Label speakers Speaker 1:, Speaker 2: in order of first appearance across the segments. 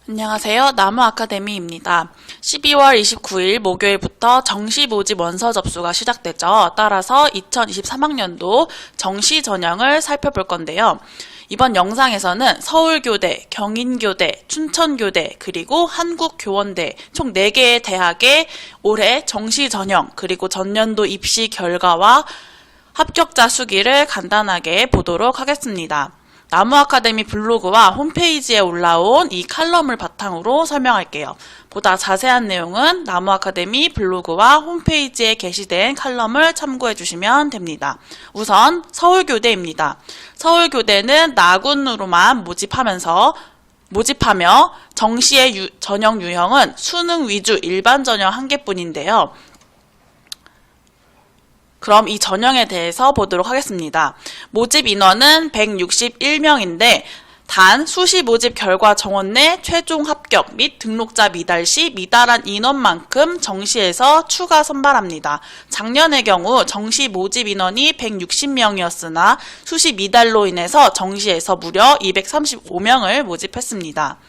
Speaker 1: 안녕하세요. 나무아카데미입니다. 12월 29일 목요일부터 정시 모집 원서 접수가 시작되죠. 따라서 2023학년도 정시 전형을 살펴볼 건데요. 이번 영상에서는 서울교대, 경인교대, 춘천교대, 그리고 한국교원대 총 4개의 대학의 올해 정시 전형, 그리고 전년도 입시 결과와 합격자 수기를 간단하게 보도록 하겠습니다. 나무아카데미 블로그와 홈페이지에 올라온 이 칼럼을 바탕으로 설명할게요. 보다 자세한 내용은 나무아카데미 블로그와 홈페이지에 게시된 칼럼을 참고해 주시면 됩니다. 우선 서울교대입니다. 서울교대는 나군으로만 모집하며 정시의 전형 유형은 수능 위주 일반 전형 1개뿐인데요. 그럼 이 전형에 대해서 보도록 하겠습니다. 모집 인원은 161명인데 단 수시 모집 결과 정원 내 최종 합격 및 등록자 미달 시 미달한 인원만큼 정시에서 추가 선발합니다. 작년의 경우 정시 모집 인원이 160명이었으나 수시 미달로 인해서 정시에서 무려 235명을 모집했습니다.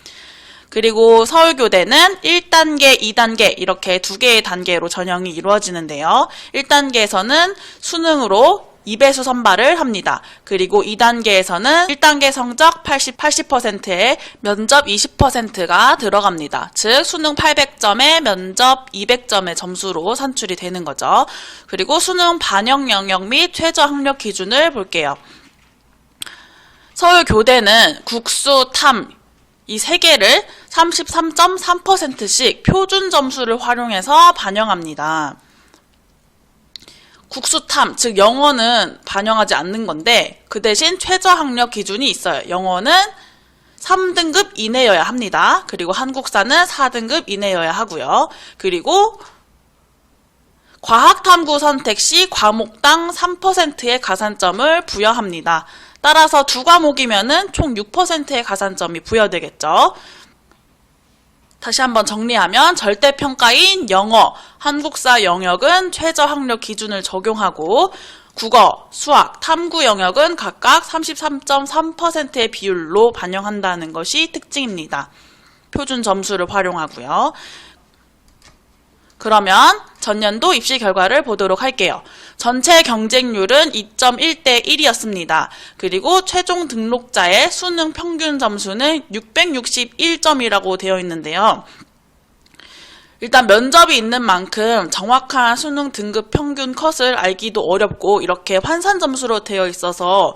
Speaker 1: 그리고 서울교대는 1단계, 2단계 이렇게 2개의 단계로 전형이 이루어지는데요. 1단계에서는 수능으로 2배수 선발을 합니다. 그리고 2단계에서는 1단계 성적 80%에 면접 20%가 들어갑니다. 즉 수능 800점에 면접 200점의 점수로 산출이 되는 거죠. 그리고 수능 반영 영역 및 최저 학력 기준을 볼게요. 서울교대는 국수, 탐 이 3개를 33.3%씩 표준 점수를 활용해서 반영합니다. 국수탐, 즉 영어는 반영하지 않는 건데 그 대신 최저 학력 기준이 있어요. 영어는 3등급 이내여야 합니다. 그리고 한국사는 4등급 이내여야 하고요. 그리고 과학탐구 선택 시 과목당 3%의 가산점을 부여합니다. 따라서 2과목이면은 총 6%의 가산점이 부여되겠죠. 다시 한번 정리하면 절대평가인 영어, 한국사 영역은 최저 학력 기준을 적용하고 국어, 수학, 탐구 영역은 각각 33.3%의 비율로 반영한다는 것이 특징입니다. 표준 점수를 활용하고요. 그러면 전년도 입시 결과를 보도록 할게요. 전체 경쟁률은 2.1대 1이었습니다. 그리고 최종 등록자의 수능 평균 점수는 661점이라고 되어 있는데요. 일단 면접이 있는 만큼 정확한 수능 등급 평균 컷을 알기도 어렵고 이렇게 환산 점수로 되어 있어서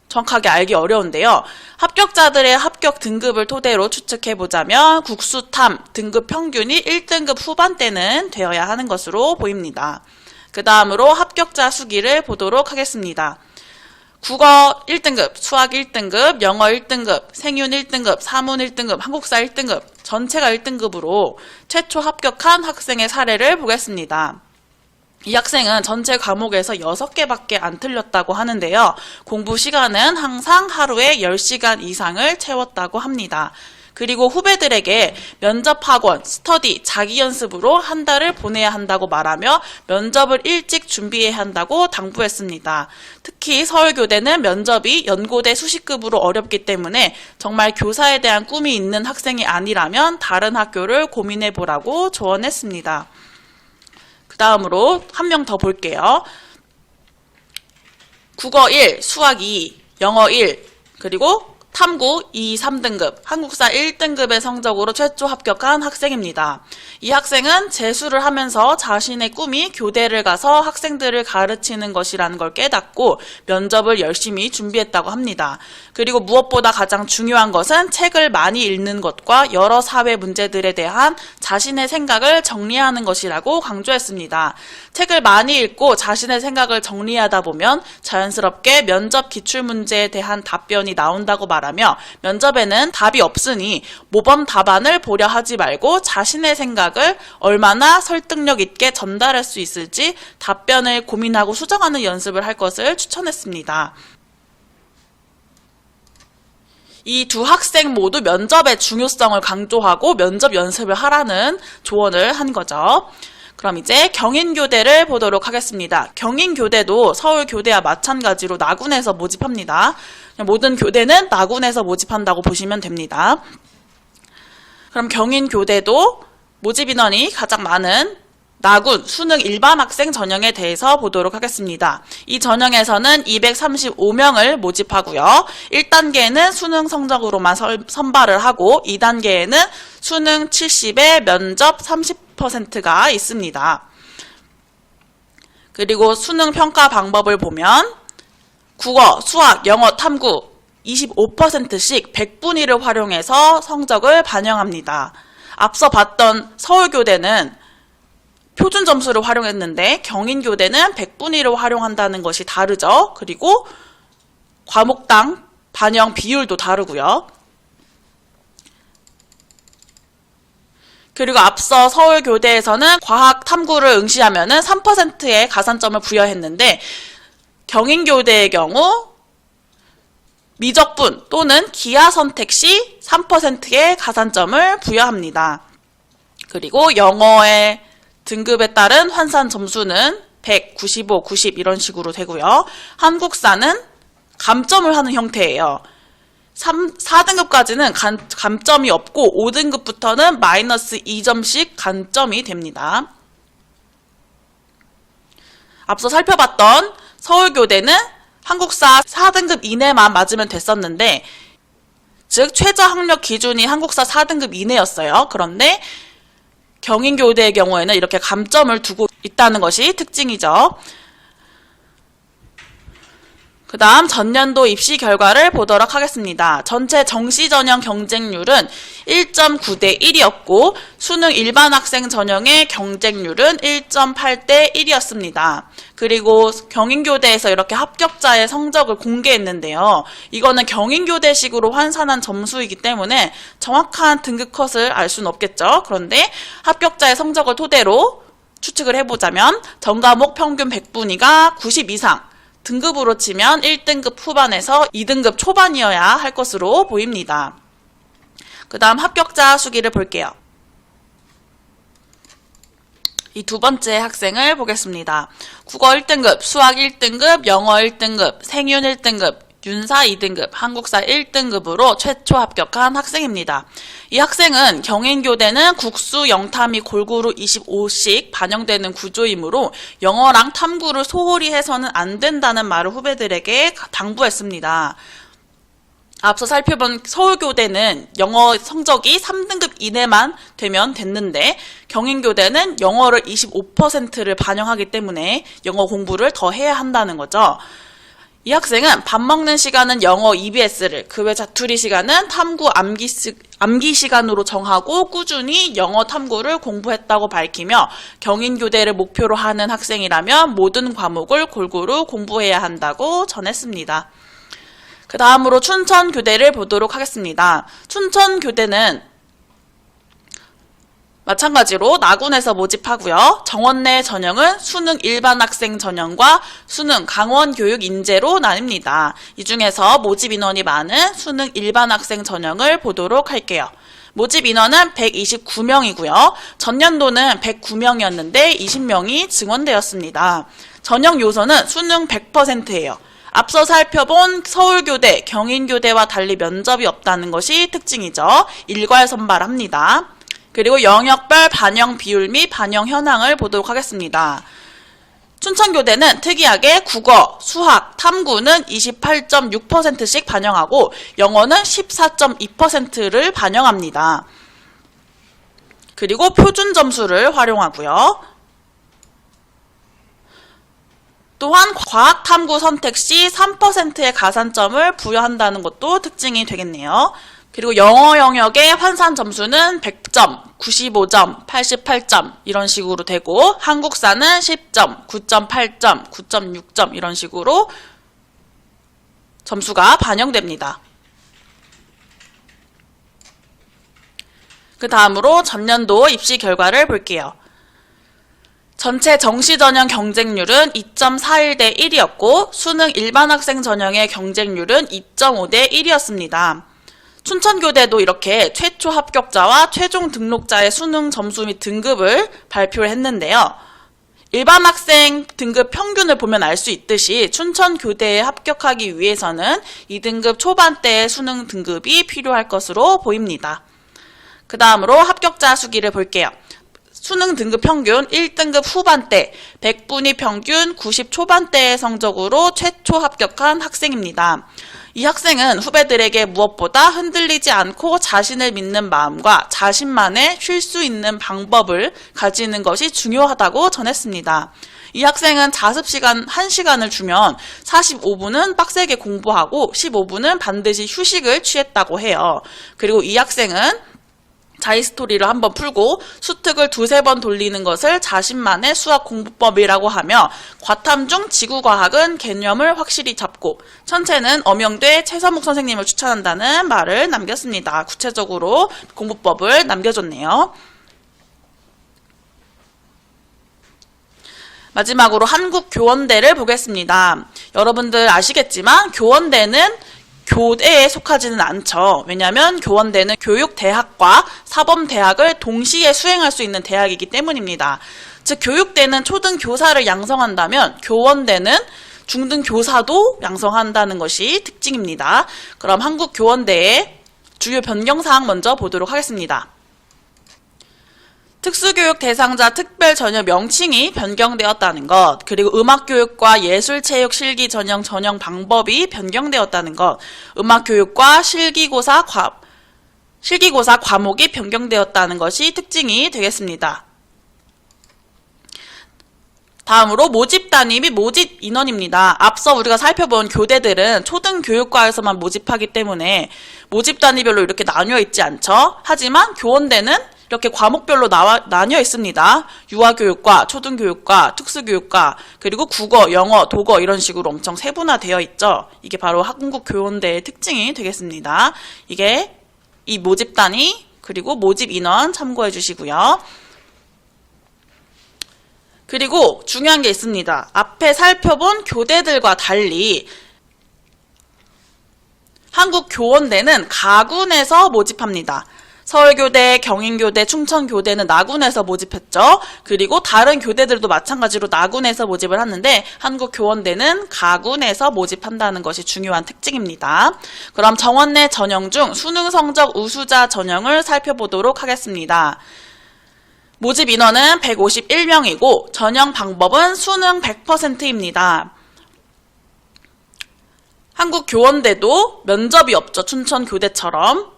Speaker 1: 정확하게 알기 어려운데요. 합격자들의 합격 등급을 토대로 추측해보자면 국수탐 등급 평균이 1등급 후반대는 되어야 하는 것으로 보입니다. 그 다음으로 합격자 수기를 보도록 하겠습니다. 국어 1등급, 수학 1등급, 영어 1등급, 생윤 1등급, 사문 1등급, 한국사 1등급, 전체가 1등급으로 최초 합격한 학생의 사례를 보겠습니다. 이 학생은 전체 과목에서 6개밖에 안 틀렸다고 하는데요. 공부 시간은 항상 하루에 10시간 이상을 채웠다고 합니다. 그리고 후배들에게 면접학원, 스터디, 자기연습으로 한 달을 보내야 한다고 말하며 면접을 일찍 준비해야 한다고 당부했습니다. 특히 서울교대는 면접이 연고대 수시급으로 어렵기 때문에 정말 교사에 대한 꿈이 있는 학생이 아니라면 다른 학교를 고민해보라고 조언했습니다. 다음으로 한 명 더 볼게요. 국어 1, 수학 2, 영어 1, 그리고 탐구 2, 3등급, 한국사 1등급의 성적으로 최초 합격한 학생입니다. 이 학생은 재수를 하면서 자신의 꿈이 교대를 가서 학생들을 가르치는 것이라는 걸 깨닫고 면접을 열심히 준비했다고 합니다. 그리고 무엇보다 가장 중요한 것은 책을 많이 읽는 것과 여러 사회 문제들에 대한 자신의 생각을 정리하는 것이라고 강조했습니다. 책을 많이 읽고 자신의 생각을 정리하다 보면 자연스럽게 면접 기출문제에 대한 답변이 나온다고 말하며 면접에는 답이 없으니 모범 답안을 보려 하지 말고 자신의 생각을 얼마나 설득력 있게 전달할 수 있을지 답변을 고민하고 수정하는 연습을 할 것을 추천했습니다. 이 두 학생 모두 면접의 중요성을 강조하고 면접 연습을 하라는 조언을 한 거죠. 그럼 이제 경인교대를 보도록 하겠습니다. 경인교대도 서울교대와 마찬가지로 나군에서 모집합니다. 모든 교대는 나군에서 모집한다고 보시면 됩니다. 그럼 경인교대도 모집 인원이 가장 많은 나군 수능 일반 학생 전형에 대해서 보도록 하겠습니다. 이 전형에서는 235명을 모집하고요. 1단계는 수능 성적으로만 선발을 하고 2단계에는 수능 70에 면접 30%가 있습니다. 그리고 수능 평가 방법을 보면 국어, 수학, 영어, 탐구 25%씩 100분위를 활용해서 성적을 반영합니다. 앞서 봤던 서울교대는 표준 점수를 활용했는데 경인교대는 100분위를 활용한다는 것이 다르죠. 그리고 과목당 반영 비율도 다르고요. 그리고 앞서 서울교대에서는 과학 탐구를 응시하면 3%의 가산점을 부여했는데 경인교대의 경우 미적분 또는 기하 선택 시 3%의 가산점을 부여합니다. 그리고 영어의 등급에 따른 환산 점수는 100, 95, 90 이런 식으로 되고요. 한국사는 감점을 하는 형태예요. 4등급까지는 감점이 없고 5등급부터는 마이너스 2점씩 감점이 됩니다. 앞서 살펴봤던 서울교대는 한국사 4등급 이내만 맞으면 됐었는데 즉 최저 학력 기준이 한국사 4등급 이내였어요. 그런데 경인교대의 경우에는 이렇게 감점을 두고 있다는 것이 특징이죠. 그 다음 전년도 입시 결과를 보도록 하겠습니다. 전체 정시전형 경쟁률은 1.9대 1이었고 수능 일반 학생 전형의 경쟁률은 1.8대 1이었습니다. 그리고 경인교대에서 이렇게 합격자의 성적을 공개했는데요. 이거는 경인교대식으로 환산한 점수이기 때문에 정확한 등급 컷을 알 수는 없겠죠. 그런데 합격자의 성적을 토대로 추측을 해보자면 전과목 평균 100분위가 90 이상, 등급으로 치면 1등급 후반에서 2등급 초반이어야 할 것으로 보입니다. 그 다음 합격자 수기를 볼게요. 이 두 번째 학생을 보겠습니다. 국어 1등급, 수학 1등급, 영어 1등급, 생윤 1등급, 윤사 2등급, 한국사 1등급으로 최초 합격한 학생입니다. 이 학생은 경인교대는 국수, 영탐이 골고루 25씩 반영되는 구조이므로 영어랑 탐구를 소홀히 해서는 안 된다는 말을 후배들에게 당부했습니다. 앞서 살펴본 서울교대는 영어 성적이 3등급 이내만 되면 됐는데 경인교대는 영어를 25%를 반영하기 때문에 영어 공부를 더 해야 한다는 거죠. 이 학생은 밥 먹는 시간은 영어 EBS를, 그 외 자투리 시간은 탐구 암기 시간으로 정하고 꾸준히 영어 탐구를 공부했다고 밝히며 경인교대를 목표로 하는 학생이라면 모든 과목을 골고루 공부해야 한다고 전했습니다. 그 다음으로 춘천교대를 보도록 하겠습니다. 춘천교대는 마찬가지로 나군에서 모집하고요. 정원 내 전형은 수능 일반 학생 전형과 수능 강원 교육 인재로 나뉩니다. 이 중에서 모집 인원이 많은 수능 일반 학생 전형을 보도록 할게요. 모집 인원은 129명이고요. 전년도는 109명이었는데 20명이 증원되었습니다. 전형 요소는 수능 100%예요. 앞서 살펴본 서울교대, 경인교대와 달리 면접이 없다는 것이 특징이죠. 일괄 선발합니다. 그리고 영역별 반영 비율 및 반영 현황을 보도록 하겠습니다. 춘천교대는 특이하게 국어, 수학, 탐구는 28.6%씩 반영하고 영어는 14.2%를 반영합니다. 그리고 표준 점수를 활용하고요. 또한 과학 탐구 선택 시 3%의 가산점을 부여한다는 것도 특징이 되겠네요. 그리고 영어 영역의 환산 점수는 100점, 95점, 88점 이런 식으로 되고 한국사는 10점, 9.8점, 9.6점 이런 식으로 점수가 반영됩니다. 그 다음으로 전년도 입시 결과를 볼게요. 전체 정시 전형 경쟁률은 2.41대 1이었고 수능 일반 학생 전형의 경쟁률은 2.5대 1이었습니다. 춘천교대도 이렇게 최초 합격자와 최종 등록자의 수능 점수 및 등급을 발표를 했는데요. 일반 학생 등급 평균을 보면 알 수 있듯이 춘천교대에 합격하기 위해서는 2등급 초반대의 수능 등급이 필요할 것으로 보입니다. 그 다음으로 합격자 수기를 볼게요. 수능 등급 평균 1등급 후반대, 100분위 평균 90 초반대의 성적으로 최초 합격한 학생입니다. 이 학생은 후배들에게 무엇보다 흔들리지 않고 자신을 믿는 마음과 자신만의 쉴 수 있는 방법을 가지는 것이 중요하다고 전했습니다. 이 학생은 자습시간 1시간을 주면 45분은 빡세게 공부하고 15분은 반드시 휴식을 취했다고 해요. 그리고 이 학생은 자기스토리를 한번 풀고 수특을 2-3번 돌리는 것을 자신만의 수학 공부법이라고 하며 과탐 중 지구과학은 개념을 확실히 잡고 천체는 엄영대 최서목 선생님을 추천한다는 말을 남겼습니다. 구체적으로 공부법을 남겨줬네요. 마지막으로 한국교원대를 보겠습니다. 여러분들 아시겠지만 교원대는 교대에 속하지는 않죠. 왜냐하면 교원대는 교육대학과 사범대학을 동시에 수행할 수 있는 대학이기 때문입니다. 즉 교육대는 초등교사를 양성한다면 교원대는 중등교사도 양성한다는 것이 특징입니다. 그럼 한국교원대의 주요 변경사항 먼저 보도록 하겠습니다. 특수교육 대상자 특별 전형 명칭이 변경되었다는 것, 그리고 음악교육과 예술체육 실기 전형 방법이 변경되었다는 것, 음악교육과 실기고사 과목이 변경되었다는 것이 특징이 되겠습니다. 다음으로 모집 단위 및 모집 인원입니다. 앞서 우리가 살펴본 교대들은 초등교육과에서만 모집하기 때문에 모집 단위별로 이렇게 나뉘어 있지 않죠. 하지만 교원대는 이렇게 과목별로 나뉘어 있습니다. 유아교육과, 초등교육과, 특수교육과, 그리고 국어, 영어, 독어 이런 식으로 엄청 세분화되어 있죠. 이게 바로 한국교원대의 특징이 되겠습니다. 이게 이 모집 단위 그리고 모집 인원 참고해 주시고요. 그리고 중요한 게 있습니다. 앞에 살펴본 교대들과 달리 한국교원대는 가군에서 모집합니다. 서울교대, 경인교대, 충청교대는 나군에서 모집했죠. 그리고 다른 교대들도 마찬가지로 나군에서 모집을 하는데 한국교원대는 가군에서 모집한다는 것이 중요한 특징입니다. 그럼 정원 내 전형 중 수능 성적 우수자 전형을 살펴보도록 하겠습니다. 모집 인원은 151명이고 전형 방법은 수능 100%입니다. 한국교원대도 면접이 없죠. 춘천교대처럼.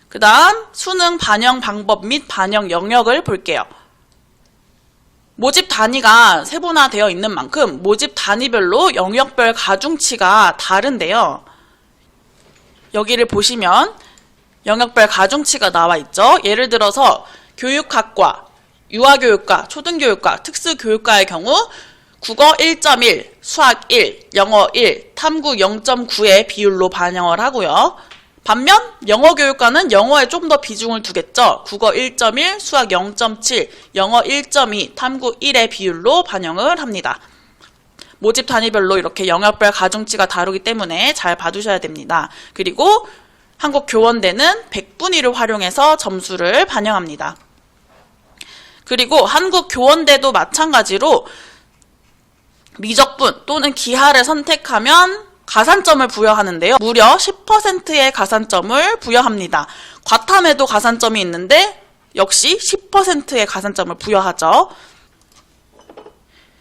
Speaker 1: 그 다음 수능 반영 방법 및 반영 영역을 볼게요. 모집 단위가 세분화되어 있는 만큼 모집 단위별로 영역별 가중치가 다른데요. 여기를 보시면 영역별 가중치가 나와 있죠. 예를 들어서 교육학과, 유아교육과, 초등교육과, 특수교육과의 경우 국어 1.1, 수학 1, 영어 1, 탐구 0.9의 비율로 반영을 하고요. 반면 영어교육과는 영어에 좀 더 비중을 두겠죠. 국어 1.1, 수학 0.7, 영어 1.2, 탐구 1의 비율로 반영을 합니다. 모집 단위별로 이렇게 영역별 가중치가 다르기 때문에 잘 봐두셔야 됩니다. 그리고 한국교원대는 100분위를 활용해서 점수를 반영합니다. 그리고 한국교원대도 마찬가지로 미적분 또는 기하를 선택하면 가산점을 부여하는데요. 무려 10%의 가산점을 부여합니다. 과탐에도 가산점이 있는데 역시 10%의 가산점을 부여하죠.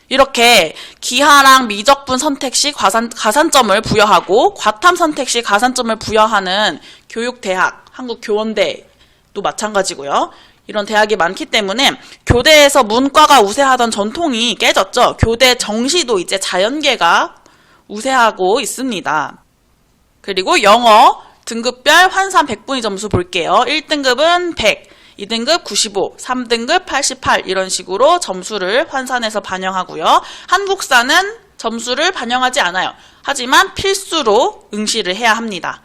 Speaker 1: 이렇게 기하랑 미적분 선택 시 가산점을 부여하고 과탐 선택 시 가산점을 부여하는 교육대학, 한국교원대도 마찬가지고요. 이런 대학이 많기 때문에 교대에서 문과가 우세하던 전통이 깨졌죠. 교대 정시도 이제 자연계가 우세하고 있습니다. 그리고 영어 등급별 환산 100분위 점수 볼게요. 1등급은 100, 2등급 95, 3등급 88 이런 식으로 점수를 환산해서 반영하고요. 한국사는 점수를 반영하지 않아요. 하지만 필수로 응시를 해야 합니다.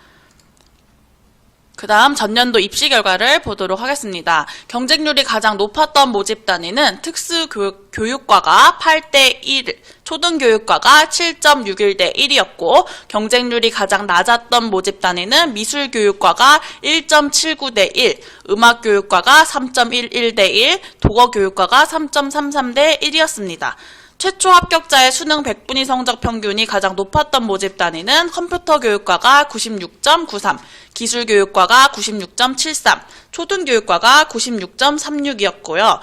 Speaker 1: 그 다음 전년도 입시 결과를 보도록 하겠습니다. 경쟁률이 가장 높았던 모집 단위는 특수교육과가 8대1, 초등교육과가 7.61대 1이었고 경쟁률이 가장 낮았던 모집 단위는 미술교육과가 1.79대 1, 음악교육과가 3.11대 1, 독어교육과가 3.33대 1이었습니다. 최초 합격자의 수능 100분위 성적 평균이 가장 높았던 모집 단위는 컴퓨터 교육과가 96.93, 기술 교육과가 96.73, 초등교육과가 96.36이었고요.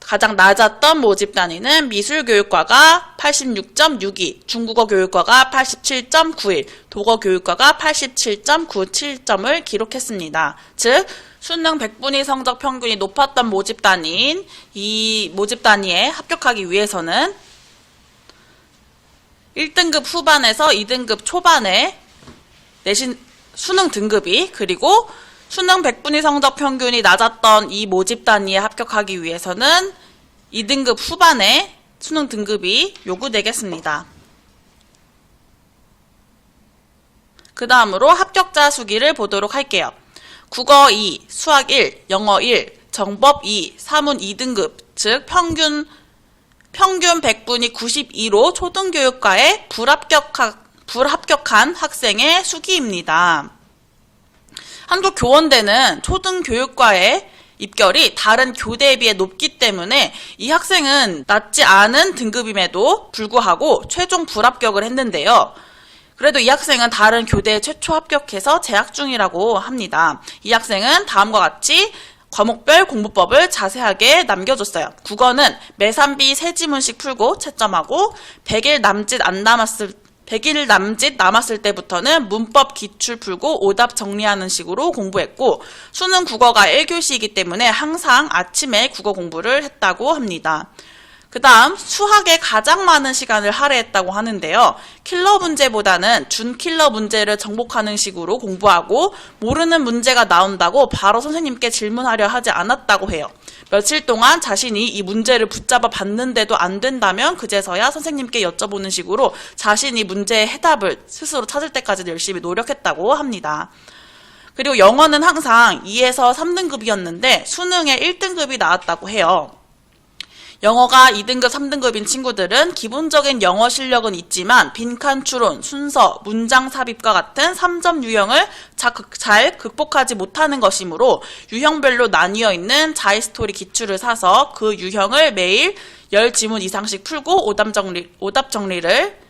Speaker 1: 가장 낮았던 모집 단위는 미술 교육과가 86.62, 중국어 교육과가 87.91, 독어 교육과가 87.97점을 기록했습니다. 즉, 수능 100분위 성적 평균이 높았던 모집 단위인 이 모집 단위에 합격하기 위해서는 1등급 후반에서 2등급 초반에 내신 수능 등급이, 그리고 수능 100분위 성적 평균이 낮았던 이 모집 단위에 합격하기 위해서는 2등급 후반에 수능 등급이 요구되겠습니다. 그 다음으로 합격자 수기를 보도록 할게요. 국어 2, 수학 1, 영어 1, 정법 2, 사문 2등급, 즉 평균 100분위 92로 초등교육과에 불합격한 학생의 수기입니다. 한국교원대는 초등교육과의 입결이 다른 교대에 비해 높기 때문에 이 학생은 낮지 않은 등급임에도 불구하고 최종 불합격을 했는데요. 그래도 이 학생은 다른 교대에 최초 합격해서 재학 중이라고 합니다. 이 학생은 다음과 같이 과목별 공부법을 자세하게 남겨줬어요. 국어는 매산비 세 지문씩 풀고 채점하고 100일 남짓 남았을 때부터는 문법 기출 풀고 오답 정리하는 식으로 공부했고, 수능 국어가 1교시이기 때문에 항상 아침에 국어 공부를 했다고 합니다. 그 다음 수학에 가장 많은 시간을 할애했다고 하는데요. 킬러 문제보다는 준킬러 문제를 정복하는 식으로 공부하고, 모르는 문제가 나온다고 바로 선생님께 질문하려 하지 않았다고 해요. 며칠 동안 자신이 이 문제를 붙잡아 봤는데도 안 된다면 그제서야 선생님께 여쭤보는 식으로 자신이 문제의 해답을 스스로 찾을 때까지 열심히 노력했다고 합니다. 그리고 영어는 항상 2에서 3등급이었는데 수능에 1등급이 나왔다고 해요. 영어가 2등급, 3등급인 친구들은 기본적인 영어 실력은 있지만 빈칸 추론, 순서, 문장 삽입과 같은 3점 유형을 잘 극복하지 못하는 것이므로 유형별로 나뉘어 있는 자이스토리 기출을 사서 그 유형을 매일 10지문 이상씩 풀고 오답 정리를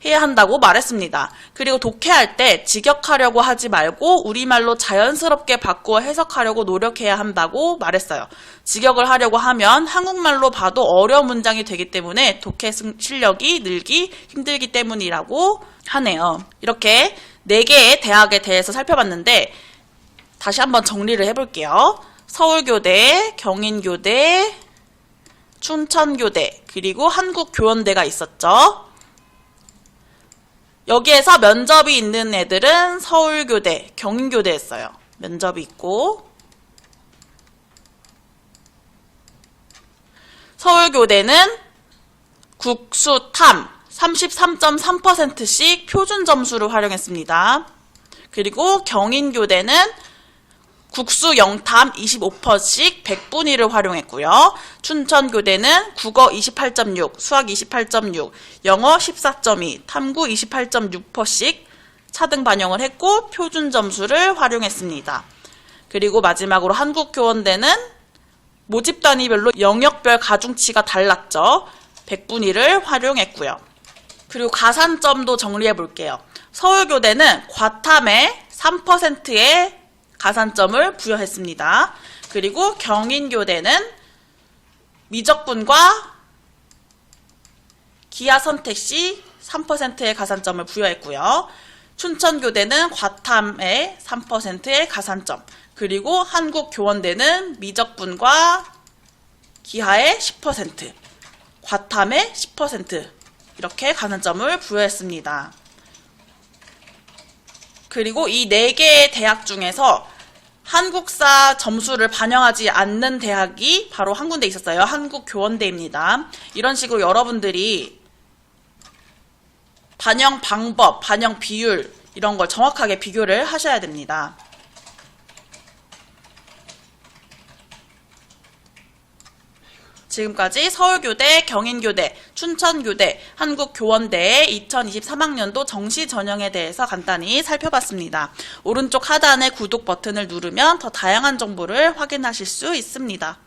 Speaker 1: 해야 한다고 말했습니다. 그리고 독해할 때 직역하려고 하지 말고 우리말로 자연스럽게 바꾸어 해석하려고 노력해야 한다고 말했어요. 직역을 하려고 하면 한국말로 봐도 어려운 문장이 되기 때문에 독해 실력이 늘기 힘들기 때문이라고 하네요. 이렇게 4개의 대학에 대해서 살펴봤는데 다시 한번 정리를 해볼게요. 서울교대, 경인교대, 춘천교대, 그리고 한국교원대가 있었죠. 여기에서 면접이 있는 애들은 서울교대, 경인교대였어요. 면접이 있고, 서울교대는 국수탐 33.3%씩 표준 점수를 활용했습니다. 그리고 경인교대는 국수 영탐 25%씩 100분위를 활용했고요. 춘천교대는 국어 28.6, 수학 28.6, 영어 14.2, 탐구 28.6%씩 차등 반영을 했고 표준 점수를 활용했습니다. 그리고 마지막으로 한국교원대는 모집 단위별로 영역별 가중치가 달랐죠. 100분위를 활용했고요. 그리고 가산점도 정리해 볼게요. 서울교대는 과탐에 3%의 가산점을 부여했습니다. 그리고 경인교대는 미적분과 기하 선택 시 3%의 가산점을 부여했고요. 춘천교대는 과탐에 3%의 가산점, 그리고 한국교원대는 미적분과 기하에 10%, 과탐에 10% 이렇게 가산점을 부여했습니다. 그리고 이 4개의 대학 중에서 한국사 점수를 반영하지 않는 대학이 바로 한 군데 있었어요. 한국교원대입니다. 이런 식으로 여러분들이 반영 방법, 반영 비율 이런 걸 정확하게 비교를 하셔야 됩니다. 지금까지 서울교대, 경인교대, 춘천교대, 한국교원대의 2023학년도 정시 전형에 대해서 간단히 살펴봤습니다. 오른쪽 하단의 구독 버튼을 누르면 더 다양한 정보를 확인하실 수 있습니다.